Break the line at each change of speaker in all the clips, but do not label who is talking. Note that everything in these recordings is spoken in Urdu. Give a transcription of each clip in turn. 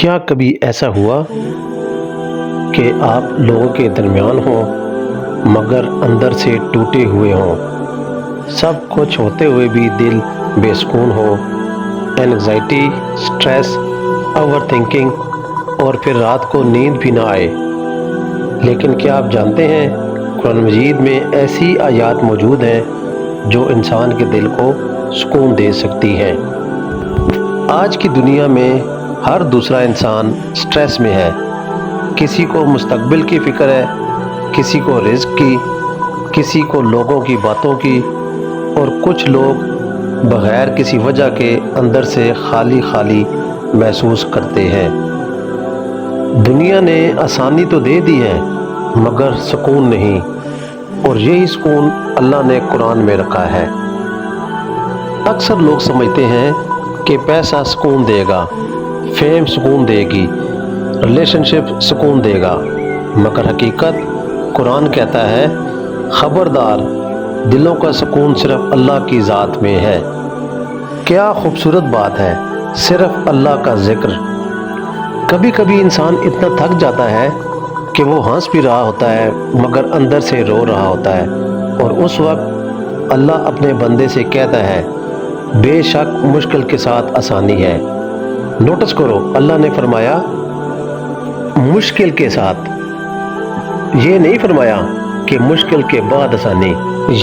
کیا کبھی ایسا ہوا کہ آپ لوگوں کے درمیان ہوں مگر اندر سے ٹوٹے ہوئے ہوں؟ سب کچھ ہوتے ہوئے بھی دل بے سکون ہو، اینگزائٹی، سٹریس، اوور تھنکنگ، اور پھر رات کو نیند بھی نہ آئے۔ لیکن کیا آپ جانتے ہیں قرآن مجید میں ایسی آیات موجود ہیں جو انسان کے دل کو سکون دے سکتی ہیں۔ آج کی دنیا میں ہر دوسرا انسان سٹریس میں ہے۔ کسی کو مستقبل کی فکر ہے، کسی کو رزق کی، کسی کو لوگوں کی باتوں کی، اور کچھ لوگ بغیر کسی وجہ کے اندر سے خالی خالی محسوس کرتے ہیں۔ دنیا نے آسانی تو دے دی ہے مگر سکون نہیں، اور یہی سکون اللہ نے قرآن میں رکھا ہے۔ اکثر لوگ سمجھتے ہیں کہ پیسہ سکون دے گا، فیم سکون دے گی، ریلیشن شپ سکون دے گا، مگر حقیقت قرآن کہتا ہے خبردار، دلوں کا سکون صرف اللہ کی ذات میں ہے۔ کیا خوبصورت بات ہے، صرف اللہ کا ذکر۔ کبھی کبھی انسان اتنا تھک جاتا ہے کہ وہ ہنس بھی رہا ہوتا ہے مگر اندر سے رو رہا ہوتا ہے، اور اس وقت اللہ اپنے بندے سے کہتا ہے بے شک مشکل کے ساتھ آسانی ہے۔ نوٹس کرو، اللہ نے فرمایا مشکل کے ساتھ، یہ نہیں فرمایا کہ مشکل کے بعد آسانی۔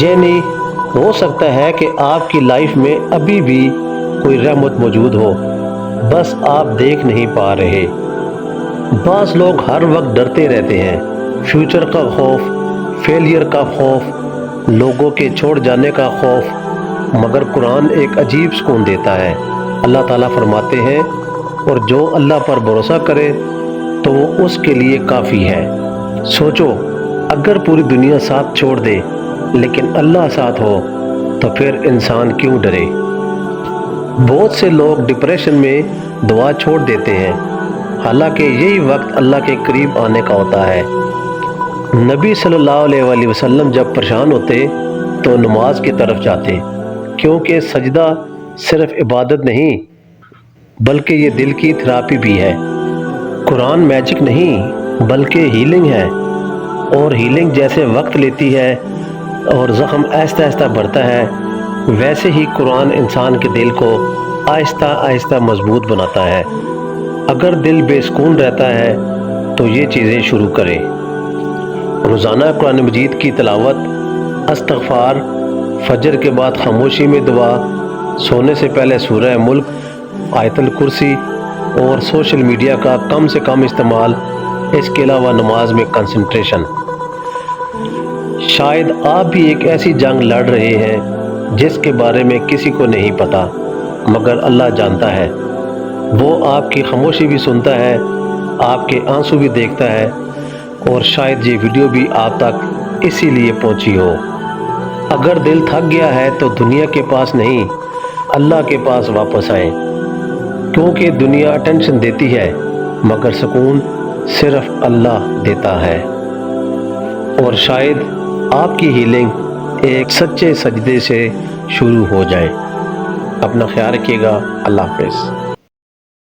یعنی ہو سکتا ہے کہ آپ کی لائف میں ابھی بھی کوئی رحمت موجود ہو، بس آپ دیکھ نہیں پا رہے۔ بعض لوگ ہر وقت ڈرتے رہتے ہیں، فیوچر کا خوف، فیلئر کا خوف، لوگوں کے چھوڑ جانے کا خوف، مگر قرآن ایک عجیب سکون دیتا ہے۔ اللہ تعالیٰ فرماتے ہیں اور جو اللہ پر بھروسہ کرے تو وہ اس کے لیے کافی ہے۔ سوچو، اگر پوری دنیا ساتھ چھوڑ دے لیکن اللہ ساتھ ہو تو پھر انسان کیوں ڈرے؟ بہت سے لوگ ڈپریشن میں دعا چھوڑ دیتے ہیں، حالانکہ یہی وقت اللہ کے قریب آنے کا ہوتا ہے۔ نبی صلی اللہ علیہ وآلہ وسلم جب پریشان ہوتے تو نماز کی طرف جاتے، کیونکہ سجدہ صرف عبادت نہیں بلکہ یہ دل کی تھراپی بھی ہے۔ قرآن میجک نہیں بلکہ ہیلنگ ہے، اور ہیلنگ جیسے وقت لیتی ہے اور زخم آہستہ آہستہ بڑھتا ہے، ویسے ہی قرآن انسان کے دل کو آہستہ آہستہ مضبوط بناتا ہے۔ اگر دل بے سکون رہتا ہے تو یہ چیزیں شروع کریں: روزانہ قرآن مجید کی تلاوت، استغفار، فجر کے بعد خاموشی میں دعا، سونے سے پہلے سورہ ملک، آیت الکرسی، اور سوشل میڈیا کا کم سے کم استعمال، اس کے علاوہ نماز میں کنسنٹریشن۔ شاید آپ بھی ایک ایسی جنگ لڑ رہے ہیں جس کے بارے میں کسی کو نہیں پتا، مگر اللہ جانتا ہے۔ وہ آپ کی خاموشی بھی سنتا ہے، آپ کے آنسو بھی دیکھتا ہے، اور شاید یہ ویڈیو بھی آپ تک اسی لیے پہنچی ہو۔ اگر دل تھک گیا ہے تو دنیا کے پاس نہیں، اللہ کے پاس واپس آئیں، کیونکہ دنیا اٹینشن دیتی ہے مگر سکون صرف اللہ دیتا ہے۔ اور شاید آپ کی ہیلنگ ایک سچے سجدے سے شروع ہو جائے۔ اپنا خیال رکھیے گا۔ اللہ حافظ۔